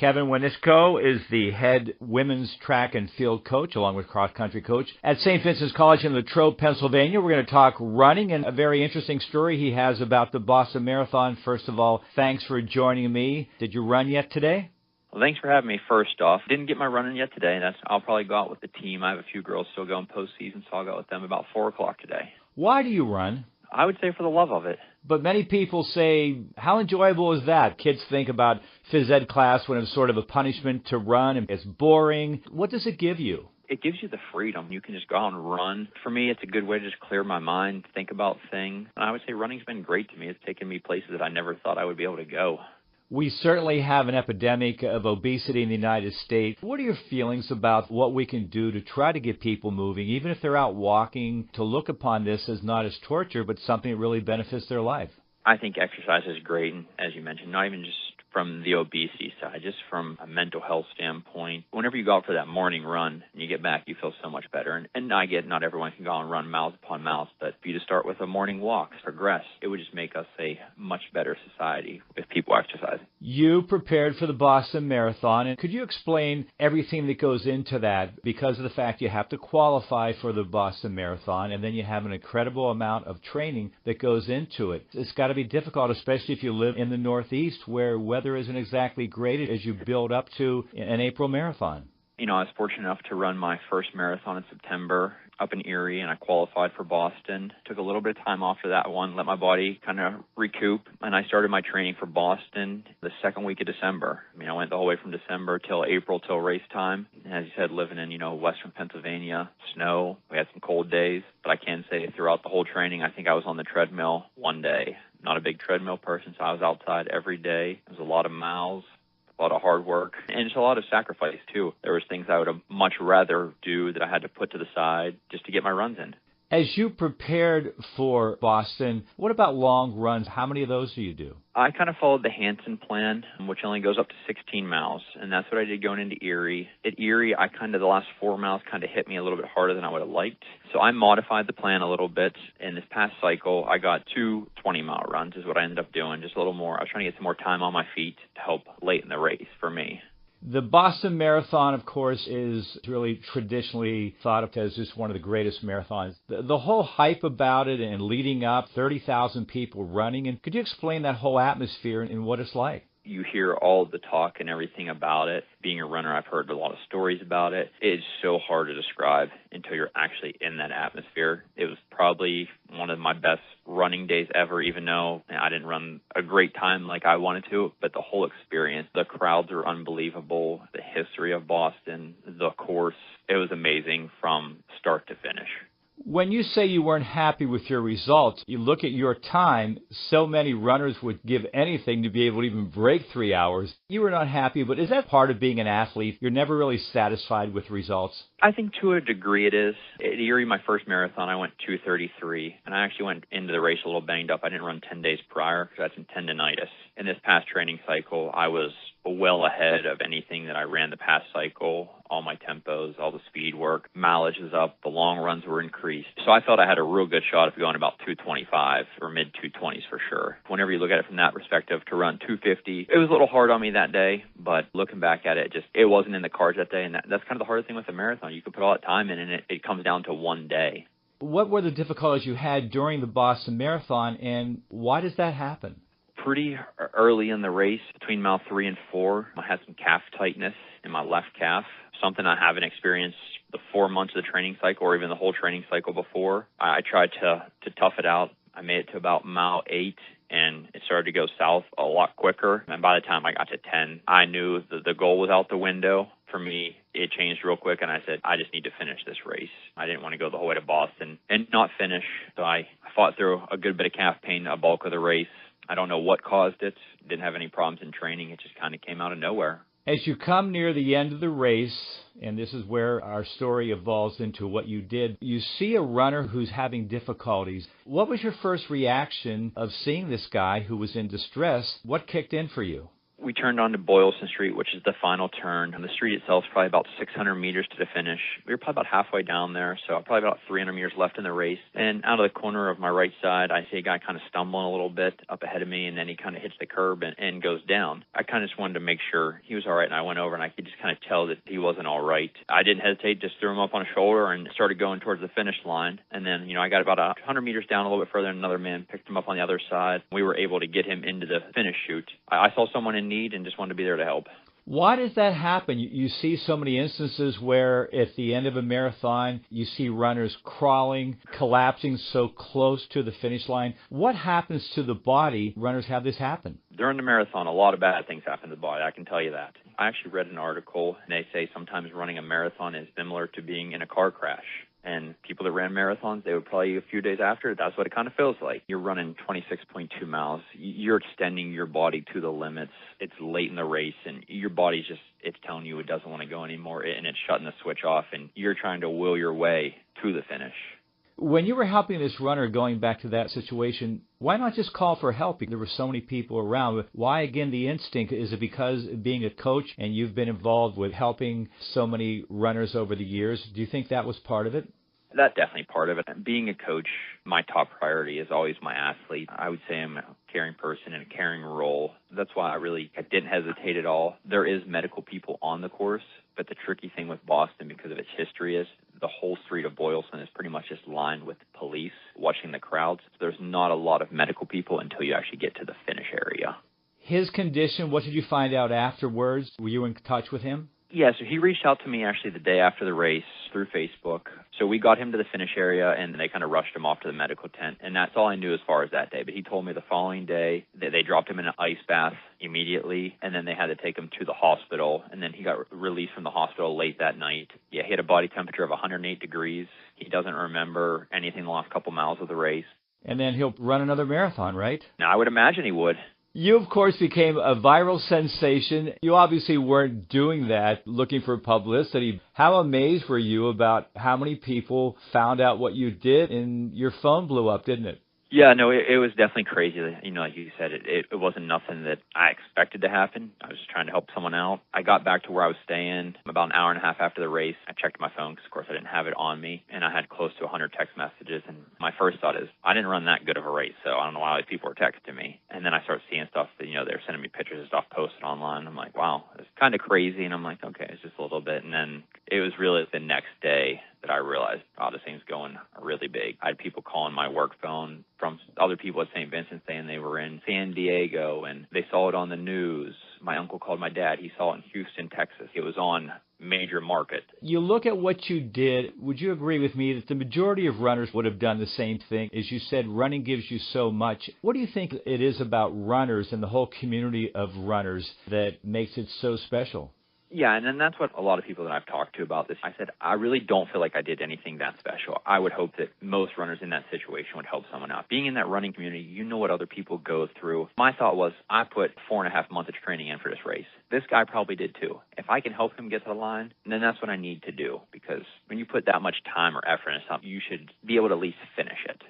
Kevin Wanichko is the head women's track and field coach, along with cross-country coach at St. Vincent College in Latrobe, Pennsylvania. We're going to talk running and a very interesting story he has about the Boston Marathon. First of all, thanks for joining me. Did you run yet today? Well, thanks for having me first off. Didn't get my running yet today. I'll probably go out with the team. I have a few girls still going postseason, so I'll go with them about 4 o'clock today. Why do you run? I would say for the love of it. But many people say, how enjoyable is that? Kids think about phys ed class when it's sort of a punishment to run and it's boring. What does it give you? It gives you the freedom. You can just go out and run. For me, it's a good way to just clear my mind, think about things. And I would say running's been great to me. It's taken me places that I never thought I would be able to go. We certainly have an epidemic of obesity in the United States. What are your feelings about what we can do to try to get people moving, even if they're out walking, to look upon this as not as torture, but something that really benefits their life? I think exercise is great, and as you mentioned, not even just from the obesity side, just from a mental health standpoint. Whenever you go out for that morning run and you get back, you feel so much better. And I get not everyone can go out and run miles upon miles, but for you to start with a morning walk, progress, it would just make us a much better society if people exercise. You prepared for the Boston Marathon, and could you explain everything that goes into that? Because of the fact you have to qualify for the Boston Marathon, and then you have an incredible amount of training that goes into it. It's got to be difficult, especially if you live in the Northeast, where weather isn't exactly great as you build up to an April marathon. You know, I was fortunate enough to run my first marathon in September up in Erie, and I qualified for Boston. Took a little bit of time after that one, let my body kind of recoup, and I started my training for Boston the second week of December. I mean, I went the whole way from December till April, till race time. And as you said, living in, western Pennsylvania, snow, we had some cold days, but I can say throughout the whole training, I think I was on the treadmill one day. Not a big treadmill person, so I was outside every day. It was a lot of miles, a lot of hard work, and it's a lot of sacrifice, too. There was things I would have much rather do that I had to put to the side just to get my runs in. As you prepared for Boston, what about long runs? How many of those do you do? I kind of followed the Hansen plan, which only goes up to 16 miles, and that's what I did going into Erie. At Erie, the last 4 miles kind of hit me a little bit harder than I would have liked, so I modified the plan a little bit. In this past cycle, I got 2 20-mile runs is what I ended up doing, just a little more. I was trying to get some more time on my feet to help late in the race for me. The Boston Marathon, of course, is really traditionally thought of as just one of the greatest marathons. The whole hype about it and leading up, 30,000 people running. And could you explain that whole atmosphere and what it's like? You hear all the talk and everything about it. Being a runner, I've heard a lot of stories about it. It's so hard to describe until you're actually in that atmosphere. It was probably one of my best running days ever, even though I didn't run a great time like I wanted to. But the whole experience, the crowds are unbelievable. The history of Boston, the course, it was amazing from start to finish. When you say you weren't happy with your results, you look at your time, so many runners would give anything to be able to even break 3 hours. You were not happy, but is that part of being an athlete? You're never really satisfied with results? I think to a degree it is. At Erie, my first marathon, I went 2:33, and I actually went into the race a little banged up. I didn't run 10 days prior because I had some tendonitis. In this past training cycle, I was well ahead of anything that I ran the past cycle. All my tempos, all the speed work, mileage is up, the long runs were increased. So I felt I had a real good shot of going about 225 or mid-220s for sure. Whenever you look at it from that perspective, to run 250, it was a little hard on me that day, but looking back at it, it wasn't in the cards that day, and that's kind of the hardest thing with a marathon. You can put all that time in, and it comes down to one day. What were the difficulties you had during the Boston Marathon, and why does that happen? Pretty early in the race, between mile 3 and 4, I had some calf tightness in my left calf, something I haven't experienced the 4 months of the training cycle or even the whole training cycle before. I tried to tough it out. I made it to about mile 8, and it started to go south a lot quicker. And by the time I got to 10, I knew that the goal was out the window. For me, it changed real quick, and I said, I just need to finish this race. I didn't want to go the whole way to Boston and not finish, so I fought through a good bit of calf pain a bulk of the race. I don't know what caused it. Didn't have any problems in training. It just kind of came out of nowhere. As you come near the end of the race, and this is where our story evolves into what you did, you see a runner who's having difficulties. What was your first reaction of seeing this guy who was in distress? What kicked in for you? We turned onto Boylston Street, which is the final turn. And the street itself is probably about 600 meters to the finish. We were probably about halfway down there, so probably about 300 meters left in the race. And out of the corner of my right side, I see a guy kind of stumbling a little bit up ahead of me, and then he kind of hits the curb and goes down. I kind of just wanted to make sure he was all right, and I went over, and I could just kind of tell that he wasn't all right. I didn't hesitate, just threw him up on his shoulder and started going towards the finish line. And then, I got about 100 meters down a little bit further, and another man picked him up on the other side. We were able to get him into the finish chute. I saw someone in need and just wanted to be there to help. Why does that happen? You see so many instances where at the end of a marathon, you see runners crawling, collapsing so close to the finish line. What happens to the body? Runners have this happen. During the marathon, a lot of bad things happen to the body, I can tell you that. I actually read an article, and they say sometimes running a marathon is similar to being in a car crash. And people that ran marathons, they would probably a few days after, that's what it kind of feels like. You're running 26.2 miles. You're extending your body to the limits. It's late in the race, and your body's just, it's telling you it doesn't want to go anymore, and it's shutting the switch off, and you're trying to will your way to the finish. When you were helping this runner, going back to that situation, why not just call for help? There were so many people around. Why, again, the instinct? Is it because being a coach and you've been involved with helping so many runners over the years? Do you think that was part of it? That's definitely part of it. Being a coach, my top priority is always my athlete. I would say I'm a caring person in a caring role. That's why I didn't hesitate at all. There is medical people on the course, but the tricky thing with Boston, because of its history, is the whole street of Boylston is pretty much just lined with police watching the crowds. So there's not a lot of medical people until you actually get to the finish area. His condition, what did you find out afterwards? Were you in touch with him? Yeah, so he reached out to me actually the day after the race through Facebook. So we got him to the finish area, and they kind of rushed him off to the medical tent. And that's all I knew as far as that day. But he told me the following day that they dropped him in an ice bath immediately, and then they had to take him to the hospital. And then he got released from the hospital late that night. Yeah, he had a body temperature of 108 degrees. He doesn't remember anything the last couple miles of the race. And then he'll run another marathon, right? Now, I would imagine he would. You, of course, became a viral sensation. You obviously weren't doing that looking for publicity. How amazed were you about how many people found out what you did, and your phone blew up, didn't it? Yeah, no, it was definitely crazy. Like you said, it wasn't nothing that I expected to happen. I was just trying to help someone out. I got back to where I was staying about an hour and a half after the race. I checked my phone because, of course, I didn't have it on me, and I had close to 100 text messages. And my first thought is, I didn't run that good of a race, so I don't know why all these people were texting me. And then I started seeing stuff that, they're sending me pictures of stuff posted online. I'm like, wow, it's kind of crazy. And I'm like, okay, it's just a little bit. And then it was really the next day that I realized, this thing's going really big. I had people calling my work phone from other people at St. Vincent saying they were in San Diego and they saw it on the news. My uncle called my dad. He saw it in Houston, Texas. It was on major market. You look at what you did, would you agree with me that the majority of runners would have done the same thing? As you said, running gives you so much. What do you think it is about runners and the whole community of runners that makes it so special? Yeah, and then that's what a lot of people that I've talked to about this, I said, I really don't feel like I did anything that special. I would hope that most runners in that situation would help someone out. Being in that running community, you know what other people go through. My thought was, I put 4.5 months of training in for this race. This guy probably did too. If I can help him get to the line, then that's what I need to do. Because when you put that much time or effort into something, you should be able to at least finish it.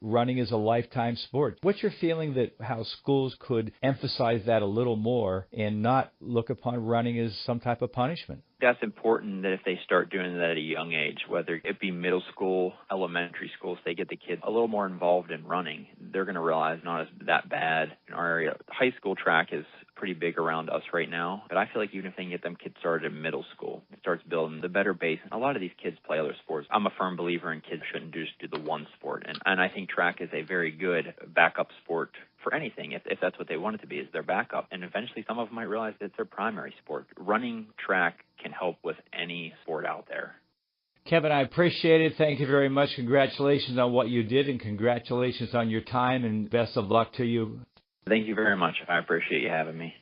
Running is a lifetime sport. What's your feeling that how schools could emphasize that a little more and not look upon running as some type of punishment? That's important that if they start doing that at a young age, whether it be middle school, elementary schools, they get the kids a little more involved in running. They're going to realize not as that bad in our area. High school track is pretty big around us right now, but I feel like even if they can get them kids started in middle school, it starts building the better base. A lot of these kids play other sports. I'm a firm believer in kids shouldn't just do the one sport, and I think track is a very good backup sport for anything, if that's what they want it to be, is their backup. And eventually some of them might realize that it's their primary sport. Running track can help with any sport out there. Kevin, I appreciate it. Thank you very much. Congratulations on what you did, and congratulations on your time, and best of luck to you. Thank you very much. I appreciate you having me.